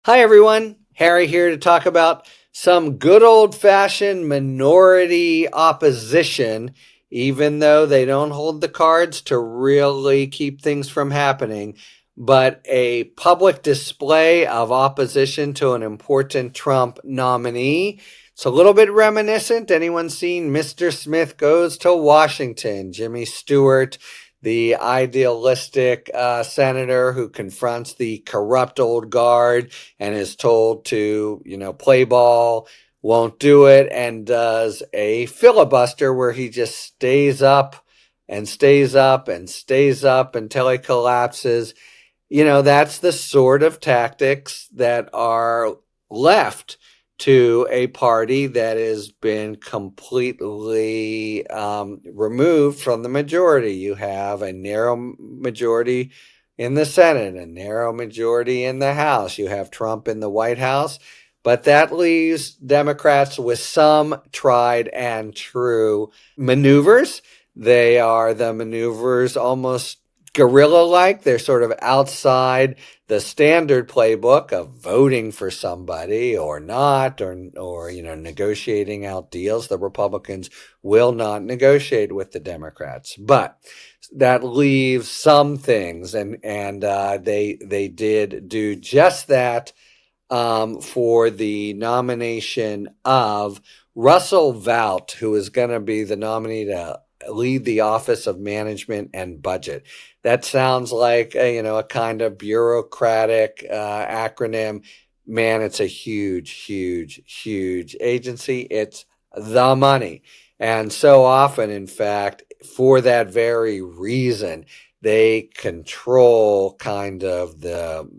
Hi, everyone. Harry here to talk about some good old-fashioned minority opposition, even though they don't hold the cards to really keep things from happening, but a public display of opposition to an important Trump nominee. It's a little bit reminiscent. Anyone seen Mr. Smith Goes to Washington? Jimmy Stewart, the idealistic senator who confronts the corrupt old guard and is told to, play ball, won't do it, and does a filibuster where he just stays up and stays up and stays up until he collapses. That's the sort of tactics that are left to a party that has been completely removed from the majority. You have a narrow majority in the Senate, a narrow majority in the House. You have Trump in the White House, but that leaves Democrats with some tried and true maneuvers. They are the maneuvers almost guerrilla-like. They're sort of outside the standard playbook of voting for somebody or not, or negotiating out deals. The Republicans will not negotiate with the Democrats, but that leaves some things, and they did do just that for the nomination of Russell Vought, who is going to be the nominee to lead the Office of Management and Budget. That sounds like a kind of bureaucratic acronym. Man, it's a huge, huge, huge agency. It's the money. And so often, in fact, for that very reason, they control kind of the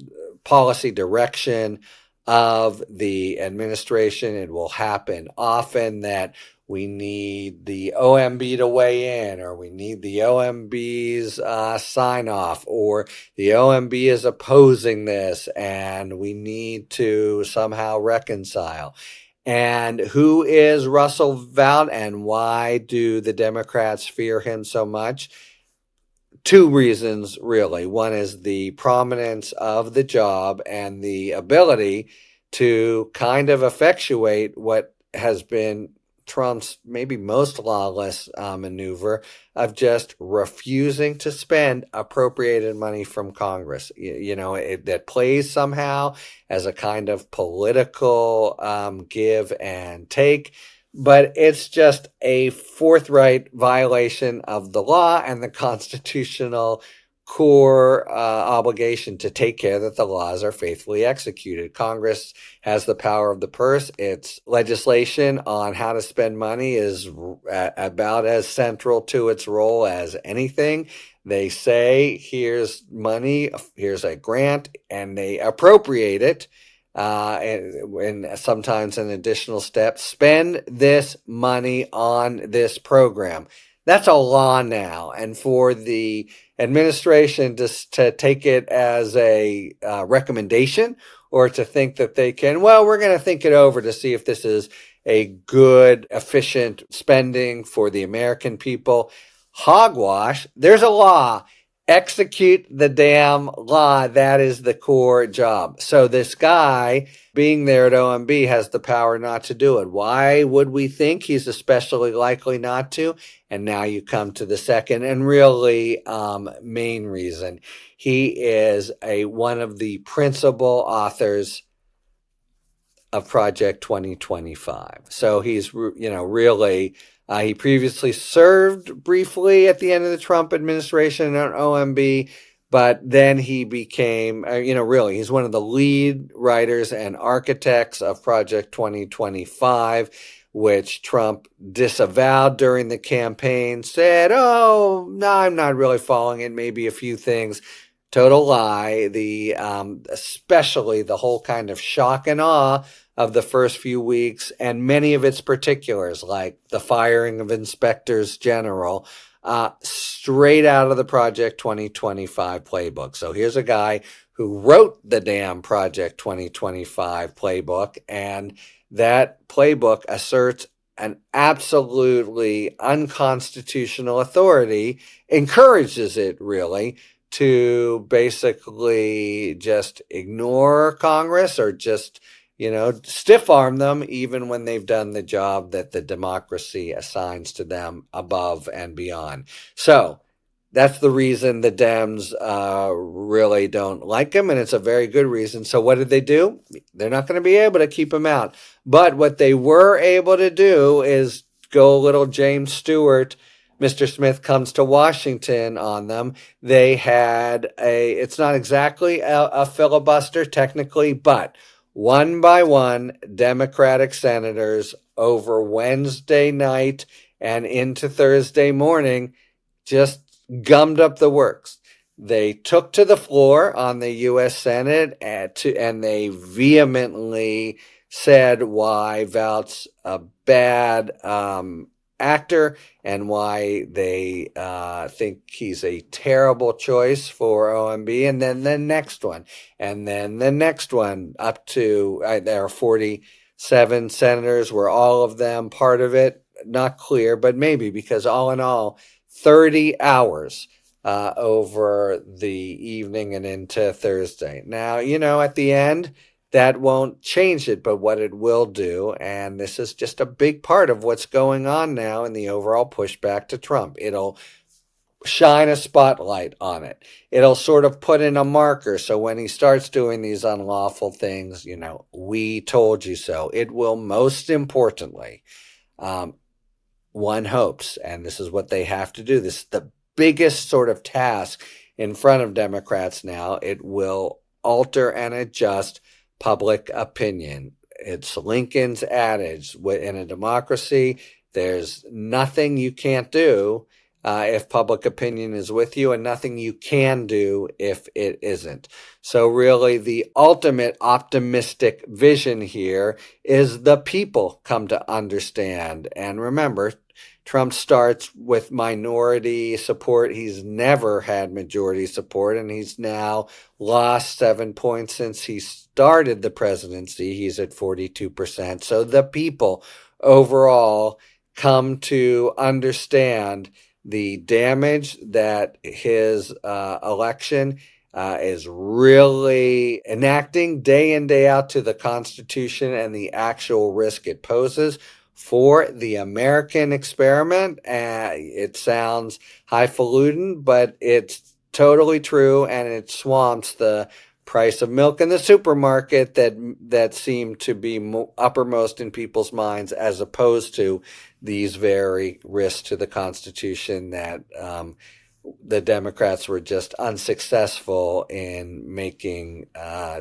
policy direction of the administration. It will happen often that we need the OMB to weigh in, or we need the OMB's sign off, or the OMB is opposing this and we need to somehow reconcile. And who is Russell Vought, and why do the Democrats fear him so much? Two reasons, really. One is the prominence of the job and the ability to kind of effectuate what has been Trump's maybe most lawless maneuver of just refusing to spend appropriated money from Congress. That plays somehow as a kind of political give and take, but it's just a forthright violation of the law and the constitutional core obligation to take care that the laws are faithfully executed. Congress has the power of the purse. Its legislation on how to spend money is about as central to its role as anything. They say, here's money, here's a grant, and they appropriate it. And sometimes an additional step, spend this money on this program. That's a law now. And for the administration just to take it as a recommendation, or to think that they can, we're going to think it over to see if this is a good, efficient spending for the American people. Hogwash. There's a law. Execute the damn law. That is the core job. So this guy being there at OMB has the power not to do it. Why would we think he's especially likely not to? And now you come to the second and really main reason. He is one of the principal authors of Project 2025. So he's, really, he previously served briefly at the end of the Trump administration on OMB, but then he became, really, he's one of the lead writers and architects of Project 2025, which Trump disavowed during the campaign, said, oh, no, I'm not really following it, maybe a few things. Total lie. Especially the whole kind of shock and awe of the first few weeks, and many of its particulars, like the firing of inspectors general, straight out of the Project 2025 playbook. So here's a guy who wrote the damn Project 2025 playbook, and that playbook asserts an absolutely unconstitutional authority, encourages it really, to basically just ignore Congress or just, stiff arm them even when they've done the job that the democracy assigns to them above and beyond. So that's the reason the Dems really don't like him, and it's a very good reason. So what did they do? They're not going to be able to keep him out. But what they were able to do is go a little James Stewart, Mr. Smith Comes to Washington on them. They had it's not exactly a filibuster technically, but one by one, Democratic senators over Wednesday night and into Thursday morning just gummed up the works. They took to the floor on the U.S. Senate and they vehemently said why Vought's a bad actor and why they think he's a terrible choice for OMB. And then the next one, and then the next one, up to there are 47 senators. Were all of them part of it? Not clear, but maybe, because all in all, 30 hours over the evening and into Thursday. Now, at the end, that won't change it, but what it will do, and this is just a big part of what's going on now in the overall pushback to Trump, it'll shine a spotlight on it. It'll sort of put in a marker. So when he starts doing these unlawful things, we told you so. It will most importantly, one hopes, and this is what they have to do, this is the biggest sort of task in front of Democrats now, it will alter and adjust public opinion. It's Lincoln's adage, in a democracy, there's nothing you can't do if public opinion is with you, and nothing you can do if it isn't. So really, the ultimate optimistic vision here is the people come to understand. And remember, Trump starts with minority support. He's never had majority support, and he's now lost 7 points since he started the presidency. He's at 42%. So the people overall come to understand the damage that his election is really enacting day in, day out to the Constitution and the actual risk it poses for the American experiment. It sounds highfalutin, but it's totally true, and it swamps the price of milk in the supermarket that seem to be uppermost in people's minds, as opposed to these very risks to the Constitution that the Democrats were just unsuccessful in making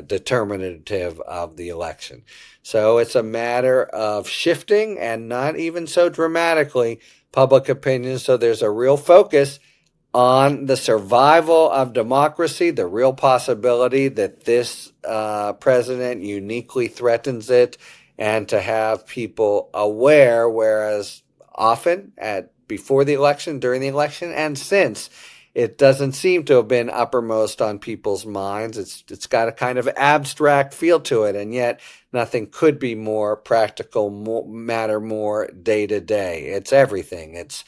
determinative of the election. So it's a matter of shifting, and not even so dramatically, public opinion. So there's a real focus on the survival of democracy, the real possibility that this president uniquely threatens it, and to have people aware, whereas often before the election, during the election, and since, it doesn't seem to have been uppermost on people's minds. It's got a kind of abstract feel to it, and yet nothing could be more practical, matter more day to day. It's everything. It's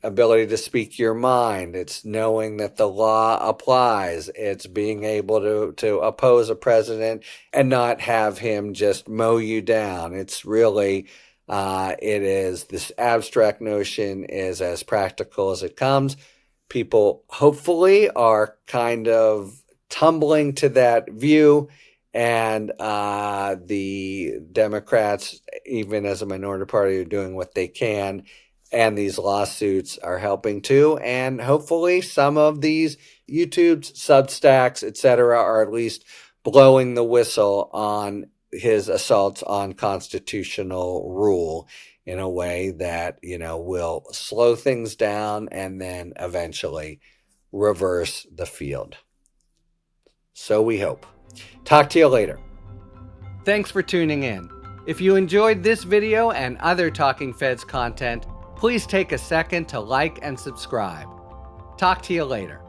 ability to speak your mind. It's knowing that the law applies. It's being able to oppose a president and not have him just mow you down. It's really, it is, this abstract notion is as practical as it comes. People hopefully are kind of tumbling to that view, and the Democrats, even as a minority party, are doing what they can. And these lawsuits are helping too. And hopefully some of these YouTubes, Substacks, etc., are at least blowing the whistle on his assaults on constitutional rule in a way that, will slow things down and then eventually reverse the field. So we hope. Talk to you later. Thanks for tuning in. If you enjoyed this video and other Talking Feds content, please take a second to like and subscribe. Talk to you later.